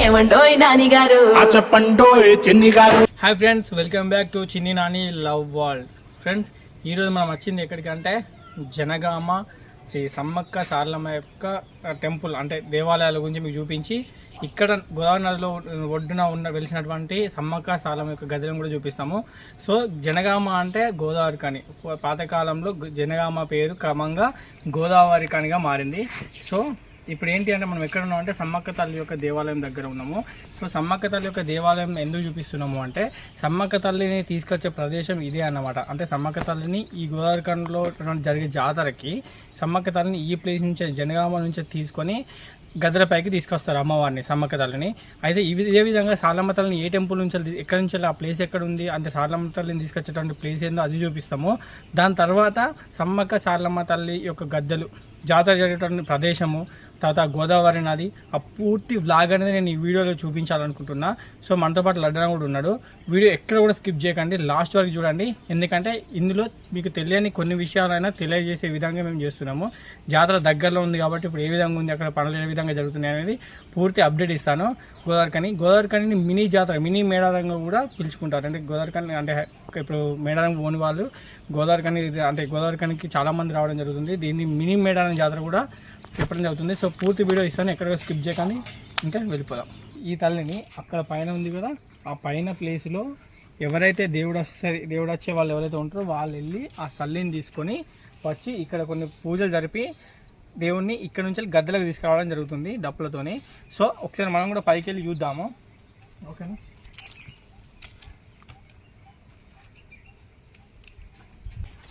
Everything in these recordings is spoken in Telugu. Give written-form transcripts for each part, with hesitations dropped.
ఏమండోయ్ నాని గారు చెప్పండోయ్ చిన్ని గారు. Hi friends, welcome back to చిన్ని నాని లవ్ వరల్డ్. ఫ్రెండ్స్, ఈరోజు మనం వచ్చింది ఎక్కడికంటే జనగామ శ్రీ సమ్మక్క సారలమ్మ యొక్క టెంపుల్ అంటే దేవాలయాల గురించి మీకు చూపించి ఇక్కడ గోదావరి నదిలో ఒడ్డున వెలిసినటువంటి సమ్మక్క సారలమ్మ యొక్క గదిలను కూడా చూపిస్తాము. సో జనగామ అంటే గోదావరి కని, పాతకాలంలో జనగామ పేరు క్రమంగా గోదావరి కనిగా మారింది. సో ఇప్పుడు ఏంటి అంటే మనం ఎక్కడ ఉన్నాం అంటే సమ్మక్క తల్లి యొక్క దేవాలయం దగ్గర ఉన్నాము. సో సమ్మక్క తల్లి యొక్క దేవాలయం ఎందుకు చూపిస్తున్నాము అంటే సమ్మక్క తల్లిని తీసుకొచ్చే ప్రదేశం ఇదే అన్నమాట. అంటే సమ్మక్క తల్లిని ఈ గోదావరి కనిలో జరిగే జాతరకి సమ్మక్క తల్లిని ఈ ప్లేస్ నుంచి జనగామ నుంచి తీసుకొని గద్దెలపైకి తీసుకొస్తారు అమ్మవారిని, సమ్మక్క తల్లిని. అయితే ఇదే విధంగా సారలమ్మ తల్లిని ఏ టెంపుల్ నుంచి ఎక్కడి నుంచి ఆ ప్లేస్ ఎక్కడ ఉంది అంటే సారలమ్మ తల్లిని తీసుకొచ్చేటువంటి ప్లేస్ ఏందో అది చూపిస్తాము. దాని తర్వాత సమ్మక్క సారలమ్మ తల్లి యొక్క గద్దెలు జాతర జరిగేటువంటి ప్రదేశము, తర్వాత గోదావరి నది, ఆ పూర్తి వ్లాగ్ అనేది నేను ఈ వీడియోలో చూపించాలనుకుంటున్నా. సో మనతో పాటు లడ్డన కూడా ఉన్నాడు. వీడియో ఎక్కడ కూడా స్కిప్ చేయకండి, లాస్ట్ వరకు చూడండి. ఎందుకంటే ఇందులో మీకు తెలియని కొన్ని విషయాలైనా తెలియజేసే విధంగా మేము చేస్తున్నాము. జాతర దగ్గరలో ఉంది కాబట్టి ఇప్పుడు ఏ విధంగా ఉంది, అక్కడ పనులు ఏ విధంగా జరుగుతున్నాయి అనేది పూర్తి అప్డేట్ ఇస్తాను. గోదావరి కనిని మినీ జాతర, మినీ మేడారంగా కూడా పిలుచుకుంటారు. అంటే గోదావరి కని అంటే ఇప్పుడు మేడారం పోని వాళ్ళు గోదావరి కనికి చాలామంది రావడం జరుగుతుంది. దీన్ని మినీ మేడారం జాతర కూడా చెప్పడం జరుగుతుంది. సో పూర్తి వీడియో ఇస్తాను, ఎక్కడ స్కిప్ చేయకండి. ఇంకా వెళ్ళిపోదాం. ఈ తల్లిని అక్కడ పైన ఉంది కదా, ఆ పైన ప్లేస్లో ఎవరైతే దేవుడు వచ్చే వాళ్ళు ఎవరైతే ఉంటారో వాళ్ళు వెళ్ళి ఆ తల్లిని తీసుకొని వచ్చి ఇక్కడ కొన్ని పూజలు జరిపి దేవుణ్ణి ఇక్కడ నుంచి గద్దెలకు తీసుకురావడం జరుగుతుంది డప్పులతోని. సో ఒకసారి మనం కూడా పైకి వెళ్ళి చూద్దాము, ఓకేనా?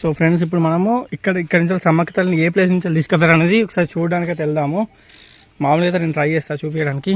సో ఫ్రెండ్స్, ఇప్పుడు మనము ఇక్కడ నుంచి సమ్మక్క తల్లిని ఏ ప్లేస్ నుంచి తీసుకెళ్తారు అనేది ఒకసారి చూడడానికి అయితే వెళ్దాము. మామూలుగా అయితే నేను ట్రై చేస్తాను చూపించడానికి.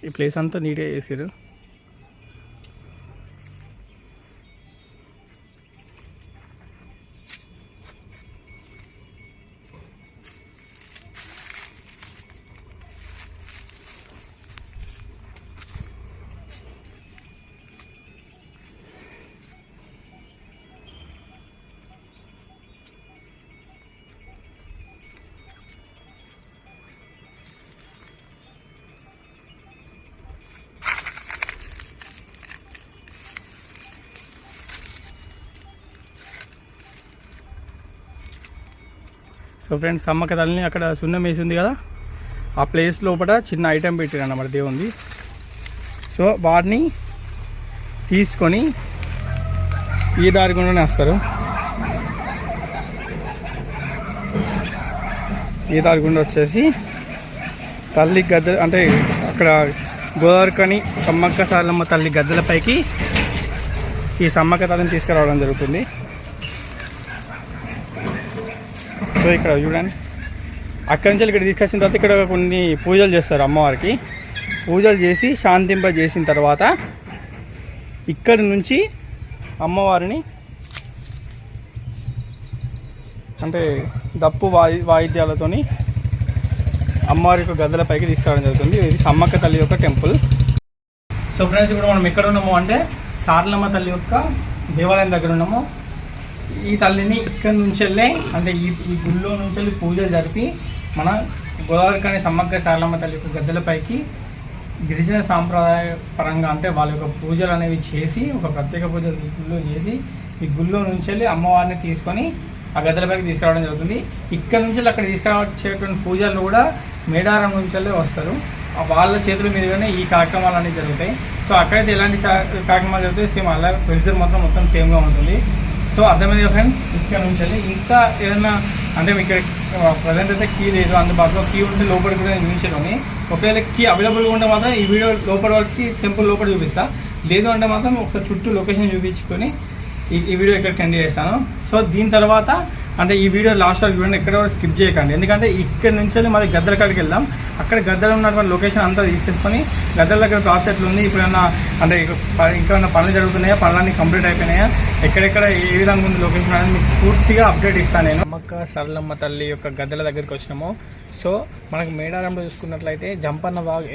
ఈ ప్లేస్ అంతా నీట్గా చేసారు. సో ఫ్రెండ్స్, సమ్మక్క తల్లిని అక్కడ సున్నం వేసి ఉంది కదా, ఆ ప్లేస్ లోపల చిన్న ఐటెం పెట్టారు అన్నమాట దేవుంది. సో వాటిని తీసుకొని ఈ దారి గుండానే వస్తారు. ఈ దారి గుండా వచ్చేసి తల్లి గద్దె అంటే అక్కడ గోదావరి కని సమ్మక్క సారలమ్మ తల్లి గద్దెలపైకి ఈ సమ్మక్క తల్లిని తీసుకురావడం జరుగుతుంది. సో ఇక్కడ చూడండి, అక్కడి నుంచి ఇక్కడ తీసుకొచ్చిన తర్వాత ఇక్కడ కొన్ని పూజలు చేస్తారు అమ్మవారికి. పూజలు చేసి శాంతింపజేసిన తర్వాత ఇక్కడి నుంచి అమ్మవారిని అంటే దప్పు వాయిద్యాలతోని అమ్మవారి యొక్క గద్దెలపైకి తీసుకురావడం జరుగుతుంది. ఇది సమ్మక్క తల్లి యొక్క టెంపుల్. సో ఫ్రెండ్స్, ఇప్పుడు మనం ఎక్కడ ఉన్నాము అంటే సారలమ్మ తల్లి యొక్క దేవాలయం దగ్గర ఉన్నాము. ఈ తల్లిని ఇక్కడ నుంచి వెళ్ళే అంటే ఈ గుళ్ళో నుంచి వెళ్ళి పూజలు జరిపి మన గోదావరి కని సమ్మక్క సారలమ్మ తల్లి యొక్క గద్దెలపైకి గిరిజన సాంప్రదాయ పరంగా అంటే వాళ్ళ యొక్క పూజలు అనేవి చేసి ఒక ప్రత్యేక పూజలు గుళ్ళో చేసి ఈ గుళ్ళో నుంచి వెళ్ళి అమ్మవారిని తీసుకొని ఆ గద్దెలపైకి తీసుకురావడం జరుగుతుంది. ఇక్కడ నుంచి వెళ్ళి అక్కడ తీసుకురావచ్చేటువంటి పూజలు కూడా మేడారం నుంచి వెళ్ళి వస్తారు. వాళ్ళ చేతుల మీదుగానే ఈ కార్యక్రమాలు అనేవి జరుగుతాయి. సో అక్కడైతే ఎలాంటి కార్యక్రమాలు జరుగుతాయి సేమ్ అలా ప్రొసీజర్ మొత్తం సేమ్గా ఉంటుంది. సో అర్థమైంది ఫ్రెండ్స్. ఇక్కడ నుంచి ఇంకా ఏదైనా అంటే మీకు ప్రజెంట్ అయితే కీ లేదు అందుబాటులో. కీ ఉంటే లోపలికి కూడా నేను చూపించేలోని, ఒకవేళ కీ అవైలబుల్గా ఉంటే మాత్రం ఈ వీడియో లోపల వరకు టెంపుల్ లోపల చూపిస్తా. లేదు అంటే మాత్రం ఒకసారి చుట్టూ లొకేషన్ చూపించుకొని ఈ వీడియో ఇక్కడ కంటిన్యూ చేస్తాను. సో దీని తర్వాత అంటే ఈ వీడియో లాస్ట్ వరకు చూడండి, ఎక్కడ స్కిప్ చేయకండి. ఎందుకంటే ఇక్కడ నుంచి మరి గద్దెల కాడికి వెళ్దాం. అక్కడ గద్దెలు ఉన్నటువంటి లొకేషన్ అంతా తీసేసుకొని గద్దెల దగ్గర ప్రాసెస్ ఎట్లా ఉంది, ఇప్పుడు ఏమన్నా అంటే ఇంకా పనులు జరుగుతున్నాయా, పనులన్నీ కంప్లీట్ అయిపోయినాయా, ఎక్కడెక్కడ ఏ విధంగా ఉంది లొకేషన్ అనేది మీకు పూర్తిగా అప్డేట్ ఇస్తాను నేను. సమ్మక్క సారలమ్మ తల్లి యొక్క గద్దెల దగ్గరికి వచ్చినాము. సో మనకు మేడారంలో చూసుకున్నట్లయితే జంపన్న వాగు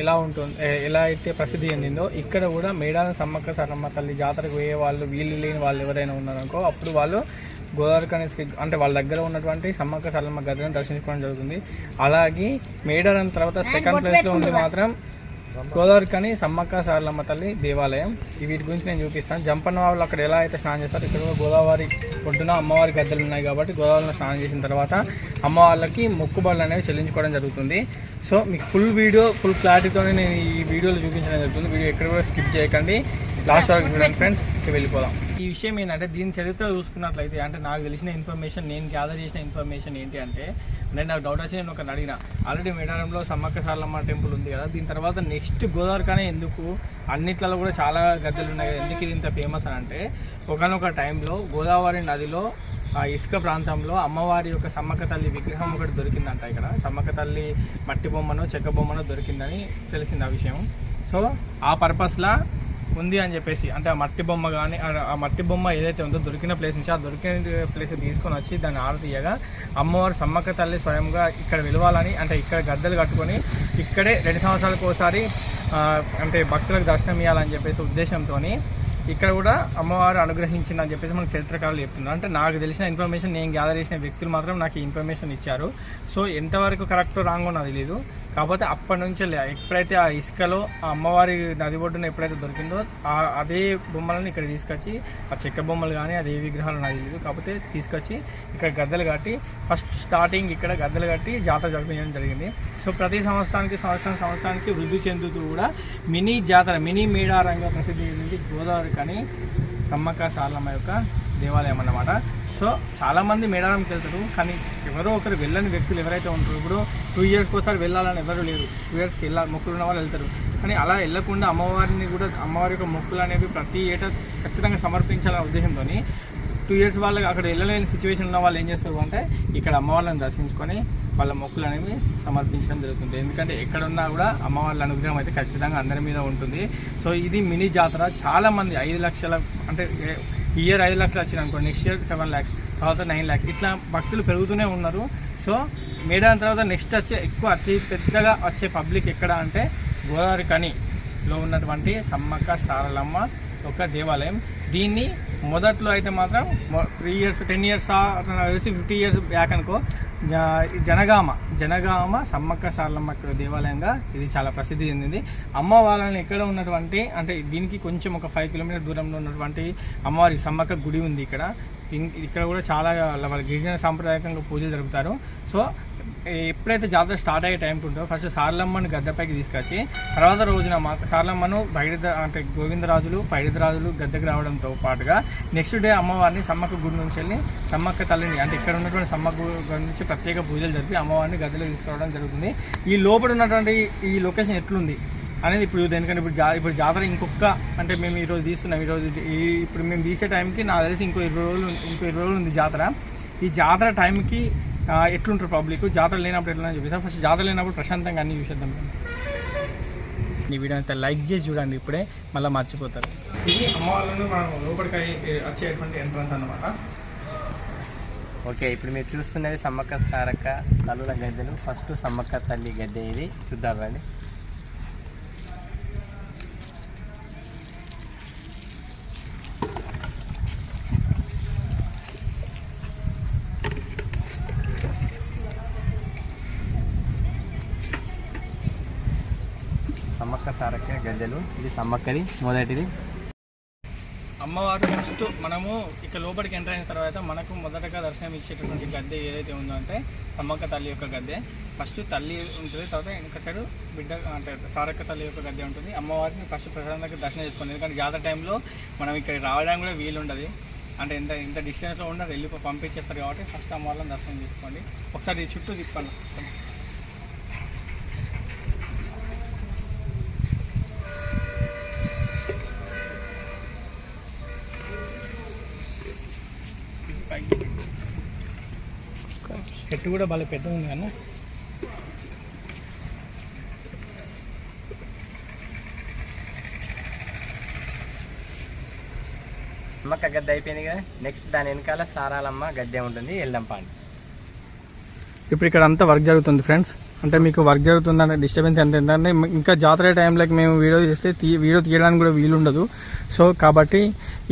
ఎలా అయితే ప్రసిద్ధి చెందిందో ఇక్కడ కూడా మేడారం సమ్మక్క సారలమ్మ తల్లి జాతరకు పోయే వాళ్ళు వీళ్ళు లేని వాళ్ళు ఎవరైనా ఉన్నారనుకో అప్పుడు వాళ్ళు గోదావరి కని శ్రీ అంటే వాళ్ళ దగ్గర ఉన్నటువంటి సమ్మక్క సారలమ్మ గద్దెను దర్శించుకోవడం జరుగుతుంది. అలాగే మేడారం తర్వాత సెకండ్ ప్లేస్లో ఉంది మాత్రం గోదావరి కని సమ్మక్క సారలమ్మ తల్లి దేవాలయం. వీటి గురించి నేను చూపిస్తాను. జంపన్న వాళ్ళు అక్కడ ఎలా అయితే స్నానం చేస్తారు, ఇక్కడ కూడా గోదావరి ఒడ్డున అమ్మవారి గద్దెలు ఉన్నాయి కాబట్టి గోదావరిలో స్నానం చేసిన తర్వాత అమ్మవాళ్ళకి మొక్కుబడులు అనేవి చెల్లించుకోవడం జరుగుతుంది. సో మీకు ఫుల్ క్లారిటీతోనే నేను ఈ వీడియోలో చూపించడం జరుగుతుంది. వీడియో ఎక్కడ కూడా స్కిప్ చేయకండి, లాస్ట్ వరకు చూడండి ఫ్రెండ్స్. ఇక వెళ్ళిపోదాం. ఈ విషయం ఏంటంటే దీని చరిత్ర చూసుకున్నట్లయితే అంటే నాకు తెలిసిన ఇన్ఫర్మేషన్, నేను గ్యాదర్ చేసిన ఇన్ఫర్మేషన్ ఏంటి అంటే నాకు డౌట్ వచ్చి నేను ఒకరిని అడిగిన. ఆల్రెడీ మేడారంలో సమ్మక్క సారలమ్మ టెంపుల్ ఉంది కదా, దీని తర్వాత నెక్స్ట్ గోదావరి కానీ ఎందుకు అన్నిట్లలో కూడా చాలా గద్దెలు ఉన్నాయి కదా, ఎందుకు ఇది ఇంత ఫేమస్ అని అంటే ఒకనొక టైంలో గోదావరి నదిలో ఆ ఇసుక ప్రాంతంలో అమ్మవారి యొక్క సమ్మక్క తల్లి విగ్రహం ఒకటి దొరికిందంట. ఇక్కడ సమ్మక్క తల్లి మట్టి బొమ్మనో చెక్క బొమ్మనో దొరికిందని తెలిసింది ఆ విషయం. సో ఆ పర్పస్లా ఉంది అని చెప్పేసి అంటే ఆ మట్టి బొమ్మ కానీ ఆ మట్టి బొమ్మ ఏదైతే ఉందో దొరికిన ప్లేస్ నుంచి ఆ దొరికిన ప్లేస్ తీసుకొని వచ్చి దాన్ని ఆరతీయగా అమ్మవారు సమ్మక్క తల్లి స్వయంగా ఇక్కడ వెలవాలని అంటే ఇక్కడ గద్దెలు కట్టుకొని ఇక్కడే 2 సంవత్సరాలకు ఒకసారి అంటే భక్తులకు దర్శనం ఇవ్వాలని చెప్పేసి ఉద్దేశంతో ఇక్కడ కూడా అమ్మవారు అనుగ్రహించిందని చెప్పేసి మనకు చరిత్రకారులు చెప్తున్నారు. అంటే నాకు తెలిసిన ఇన్ఫర్మేషన్, నేను గ్యాదర్ చేసిన వ్యక్తులు మాత్రం నాకు ఈ ఇన్ఫర్మేషన్ ఇచ్చారు. సో ఎంతవరకు కరెక్టో రాంగో నాకు తెలియదు. కాకపోతే అప్పటి నుంచి ఎప్పుడైతే ఆ ఇసుకలో ఆ అమ్మవారి నది ఒడ్డున ఎప్పుడైతే దొరికిందో అదే బొమ్మలను ఇక్కడ తీసుకొచ్చి ఆ చెక్క బొమ్మలు కానీ అదే విగ్రహాలు నాకు తెలియదు, కాకపోతే తీసుకొచ్చి ఇక్కడ గద్దెలు కట్టి ఫస్ట్ స్టార్టింగ్ ఇక్కడ గద్దెలు కట్టి జాతర జరిపించడం జరిగింది. సో ప్రతి సంవత్సరానికి వృద్ధి చెందుతూ కూడా మినీ జాతర, మినీ మేడారంగా ప్రసిద్ధి చెందింది గోదావరి కానీ సమ్మక్క సారలమ్మ యొక్క దేవాలయం అన్నమాట. సో చాలామంది మేడారంకి వెళ్తారు, కానీ ఎవరో ఒకరు వెళ్ళని వ్యక్తులు ఎవరైతే ఉంటారో, ఇప్పుడు 2 ఇయర్స్కి ఒకసారి వెళ్ళాలని ఎవరు లేరు, 2 ఇయర్స్కి మొక్కులు ఉన్న వాళ్ళు వెళ్తారు. కానీ అలా వెళ్ళకుండా అమ్మవారి యొక్క మొక్కులు అనేవి ప్రతి ఏటా ఖచ్చితంగా సమర్పించాలనే ఉద్దేశంతో 2 ఇయర్స్ వాళ్ళకి అక్కడ వెళ్ళలేని సిచ్యువేషన్ ఉన్న వాళ్ళు ఏం చేస్తారు అంటే ఇక్కడ అమ్మవాళ్ళని దర్శించుకొని వాళ్ళ మొక్కులు అనేవి సమర్పించడం జరుగుతుంది. ఎందుకంటే ఎక్కడున్నా కూడా అమ్మవాళ్ళ అనుగ్రహం అయితే ఖచ్చితంగా అందరి మీద ఉంటుంది. సో ఇది మినీ జాతర. చాలామంది 5 లక్షల అంటే ఈ ఇయర్ 5 లక్షలు వచ్చింది అనుకోండి, నెక్స్ట్ ఇయర్ 7 lakhs, తర్వాత 9 lakhs, ఇట్లా భక్తులు పెరుగుతూనే ఉన్నారు. సో మేడారం తర్వాత నెక్స్ట్ అతి పెద్దగా వచ్చే పబ్లిక్ ఎక్కడ అంటే గోదావరి కనిలో ఉన్నటువంటి సమ్మక్క సారలమ్మ ఒక దేవాలయం. దీన్ని మొదట్లో అయితే మాత్రం 3 years 10 years 50 years బ్యాక్ అనుకో జనగామ సమ్మక్క సారలమ్మ దేవాలయంగా ఇది చాలా ప్రసిద్ధి చెందింది. అమ్మవారిని ఎక్కడ ఉన్నటువంటి అంటే దీనికి కొంచెం ఒక 5 kilometers దూరంలో ఉన్నటువంటి అమ్మవారికి సమ్మక్క గుడి ఉంది. ఇక్కడ కూడా చాలా వాళ్ళ గిరిజన సాంప్రదాయకంగా పూజలు జరుపుతారు. సో ఎప్పుడైతే జాతర స్టార్ట్ అయ్యే టైంకి ఉంటుందో ఫస్ట్ సారలమ్మను గద్దెపైకి తీసుకొచ్చి తర్వాత రోజున సారలమ్మను అంటే గోవిందరాజులు పైడిదరాజులు గద్దెకి రావడంతో పాటుగా నెక్స్ట్ డే అమ్మవారిని సమ్మక్క గుడి నుంచి వెళ్ళి సమ్మక్క తల్లిని అంటే ఇక్కడ ఉన్నటువంటి సమ్మక్క గుడి నుంచి ప్రత్యేక పూజలు జరిపి అమ్మవారిని గద్దెలో తీసుకురావడం జరుగుతుంది. ఈ లోపల ఉన్నటువంటి ఈ లొకేషన్ ఎట్లుంది అనేది ఇప్పుడు ఎందుకంటే ఇప్పుడు జాతర ఇంకొక అంటే మేము ఈరోజు తీస్తున్నాం. ఇప్పుడు మేము తీసే టైంకి నాకు తెలిసి ఇంకో 20 రోజులు ఉంది జాతర. ఈ జాతర టైంకి ఎట్లుంటారు పబ్లిక్, జాతర లేనప్పుడు ఎట్లా అని చెప్పేసి ఫస్ట్ జాతర లేనప్పుడు ప్రశాంతంగా అన్నీ చూసేద్దాం. ఈ వీడియో అంతా లైక్ చేసి చూడండి, ఇప్పుడే మళ్ళీ మర్చిపోతారు. ఇది అమ్మవాళ్ళను మనం లోపలికి వచ్చేటువంటి ఎంట్రన్స్ అన్నమాట. ఓకే, ఇప్పుడు మీరు చూస్తున్నది సమ్మక్క సారక్క తల్లుల గద్దెలు. ఫస్ట్ సమ్మక్క తల్లి గద్దె ఇది చూద్దాం రండి. సమ్మక్క సారక్క గద్దెలు. ఇది సమ్మక్కది మొదటిది. అమ్మవారు ఫస్ట్ మనము ఇక లోపలికి ఎంటర్ అయిన తర్వాత మనకు మొదటగా దర్శనం ఇచ్చేటటువంటి గద్దె ఏదైతే ఉందో అంటే సమ్మక్క తల్లి యొక్క గద్దె. ఫస్ట్ తల్లి ఉంటుంది, తర్వాత వెనక సైడు బిడ్డ అంటే సారక్క తల్లి యొక్క గద్దె ఉంటుంది. అమ్మవారిని ఫస్ట్ ప్రశాంతంగా దర్శనం చేసుకోండి, ఎందుకంటే జాతర టైంలో మనం ఇక్కడ రావడానికి కూడా వీలు ఉండదు. అంటే ఇంత డిస్టెన్స్లో ఉన్న వెళ్ళి పంపించేస్తారు కాబట్టి ఫస్ట్ అమ్మవారిని దర్శనం చేసుకోండి. ఒకసారి చుట్టూ తిప్పండి. చెట్టు కూడా బాగా పెద్ద ఉంది కన్నా. సమ్మక్క గద్దె అయిపోయింది కదా, నెక్స్ట్ దాని వెనకాల సారాలమ్మ గద్దె ఉంటుంది. వెళ్దాం పాండి. ఇప్పుడు ఇక్కడ అంతా వర్క్ జరుగుతుంది ఫ్రెండ్స్. అంటే మీకు వర్క్ జరుగుతుందంటే డిస్టర్బెన్స్ ఎంత ఏంటంటే ఇంకా జాతర టైంలోకి మేము వీడియో చేస్తే వీడియో తీయడానికి కూడా వీలుండదు. సో కాబట్టి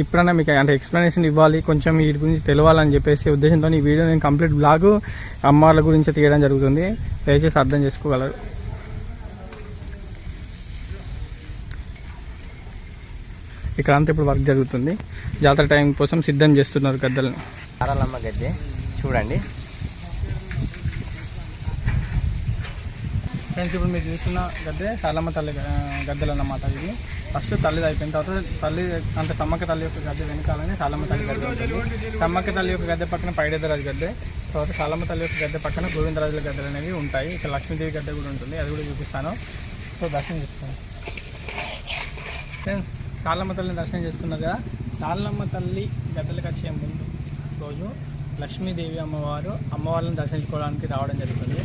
ఇప్పుడన్నా మీకు అంటే ఎక్స్ప్లెనేషన్ ఇవ్వాలి, కొంచెం వీటి గురించి తెలవాలని చెప్పేసి ఉద్దేశంతో ఈ వీడియో నేను కంప్లీట్ బ్లాగ్ అమ్మవార్ల గురించి తీయడం జరుగుతుంది. దయచేసి అర్థం చేసుకోగలరు. ఇక్కడ అంతా ఇప్పుడు వర్క్ జరుగుతుంది. జాతర టైం కోసం సిద్ధం చేస్తున్నారు గద్దెలను. సారలమ్మ గద్దె చూడండి ఫ్రెండ్స్, ఇప్పుడు మీరు చూస్తున్న గద్దె సారలమ్మ తల్లి గద్దెలు అన్నమాట. ఇది ఫస్ట్ తల్లిది అయిపోయిన తర్వాత తల్లి అంటే సమ్మక్క తల్లి యొక్క గద్దె వెనకాలని సారలమ్మ తల్లి గద్దె ఉంటుంది. సమ్మక్క తల్లి యొక్క గద్దె పక్కన పైడెద్దరాజు గద్దె, తర్వాత సారలమ్మ తల్లి యొక్క గద్దె పక్కన గోవిందరాజుల గద్దెలు అనేవి ఉంటాయి. ఇక్కడ లక్ష్మీదేవి గద్దె కూడా ఉంటుంది, అది కూడా చూపిస్తాను. సో దర్శనం చేసుకోండి ఫ్రెండ్స్. సారలమ్మ తల్లిని దర్శనం చేసుకున్నారు కదా. సారలమ్మ తల్లి గద్దెలకు వచ్చే ముందు రోజు లక్ష్మీదేవి అమ్మవారిని దర్శించుకోవడానికి రావడం జరుగుతుంది.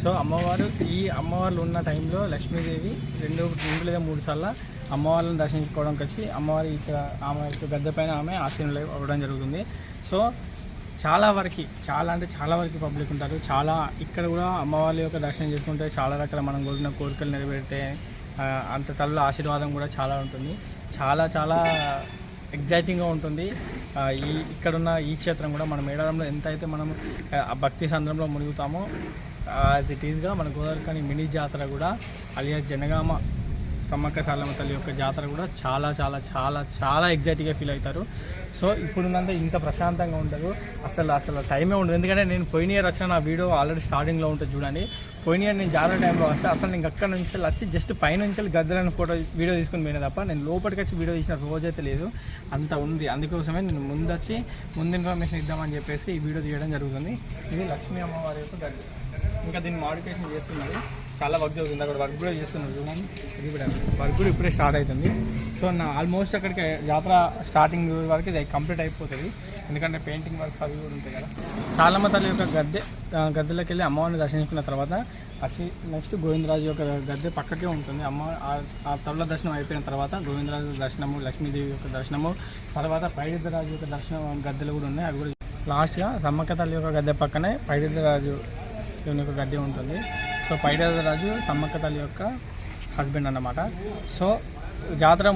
సో ఈ అమ్మవార్లు ఉన్న టైంలో లక్ష్మీదేవి 2 లేదా 3 సార్లు అమ్మవారిని దర్శించుకోవడానికి వచ్చి అమ్మవారి ఇక్కడ ఆమె యొక్క గద్దె పైన ఆమె ఆశీనులు అవ్వడం జరుగుతుంది. సో చాలా వరకు పబ్లిక్ ఉంటారు. ఇక్కడ కూడా అమ్మవారి యొక్క దర్శనం చేసుకుంటే చాలా రకాల మనం కోరిన కోరికలు నెరవేరితే అంత తల్లుల ఆశీర్వాదం కూడా చాలా ఉంటుంది. చాలా ఎగ్జైటింగ్గా ఉంటుంది. ఇక్కడున్న ఈ క్షేత్రం కూడా మన మేడారంలో ఎంత అయితే మనం భక్తి సంద్రంలో మునుగుతామో యాజ్ ఇట్ ఈస్గా మన గోదావరిఖని మినీ జాతర కూడా అలియాస్ జనగామ సమ్మక్క సారలమ్మ తల్లి యొక్క జాతర కూడా చాలా ఎగ్జైటింగ్గా ఫీల్ అవుతారు. సో ఇప్పుడున్నంత ఇంత ప్రశాంతంగా ఉండదు, అసలు టైమే ఉండదు. ఎందుకంటే నేను పోయిన ఇయర్ వచ్చిన నా వీడియో ఆల్రెడీ స్టార్టింగ్లో ఉంటుంది చూడండి. పోయిన ఇయర్ నేను జాతర టైంలో వస్తే అసలు నేను అక్కడ నుంచి వచ్చి జస్ట్ పైనుంచి గద్దెలను వీడియో తీసుకుని పోయినా తప్ప నేను లోపలికి వచ్చి వీడియో తీసిన రోజైతే లేదు. అంత ఉంది. అందుకోసమే నేను ముందు ఇన్ఫర్మేషన్ ఇద్దామని చెప్పేసి ఈ వీడియో తీయడం జరుగుతుంది. ఇది లక్ష్మీ అమ్మవారి యొక్క గద్దె. ఇంకా దీన్ని మోడిఫికేషన్ చేస్తున్నారు, చాలా వర్క్ జరుగుతుంది. అక్కడ వర్క్ కూడా చేస్తున్నారు చూడండి. ఇది కూడా వర్క్ కూడా ఇప్పుడే స్టార్ట్ అవుతుంది. సో ఆల్మోస్ట్ అక్కడికి జాతర స్టార్టింగ్ వరకు ఇది కంప్లీట్ అయిపోతుంది. ఎందుకంటే పెయింటింగ్ వర్క్స్ అవి కూడా ఉంటాయి కదా. సారలమ్మ తల్లి యొక్క గద్దెలోకి వెళ్ళి అమ్మవారిని దర్శించుకున్న తర్వాత వచ్చి నెక్స్ట్ గోవిందరాజు యొక్క గద్దె పక్కకే ఉంటుంది. ఆ తల్లుల దర్శనం అయిపోయిన తర్వాత గోవిందరాజు దర్శనము, లక్ష్మీదేవి యొక్క దర్శనము, తర్వాత పైడిద్దరాజు యొక్క దర్శనం గద్దెలు కూడా ఉన్నాయి. అవి కూడా లాస్ట్గా సమ్మక్క తల్లి యొక్క గద్దె పక్కనే పైడిద్దరాజు యొక్క గద్దె ఉంటుంది. సో పైడిద్దరాజు సమ్మక్క తల్లి యొక్క హస్బెండ్ అన్నమాట. సో జాతర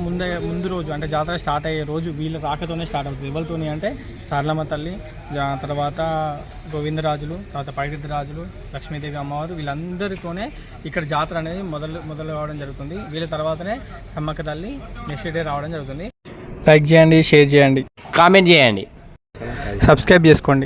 ముందు రోజు అంటే జాతర స్టార్ట్ అయ్యే రోజు వీళ్ళ రాకతోనే స్టార్ట్ అవుతుంది. ఎవరితోని అంటే సారలమ్మ తల్లి, తర్వాత గోవిందరాజులు, తర్వాత పైడిద్దరాజులు, లక్ష్మీదేవి అమ్మవారు వీళ్ళందరితోనే ఇక్కడ జాతర అనేది మొదలు కావడం జరుగుతుంది. వీళ్ళ తర్వాతనే సమ్మక్క తల్లి నెక్స్ట్ డే రావడం జరుగుతుంది. లైక్ చేయండి, షేర్ చేయండి, కామెంట్ చేయండి, సబ్స్క్రైబ్ చేసుకోండి.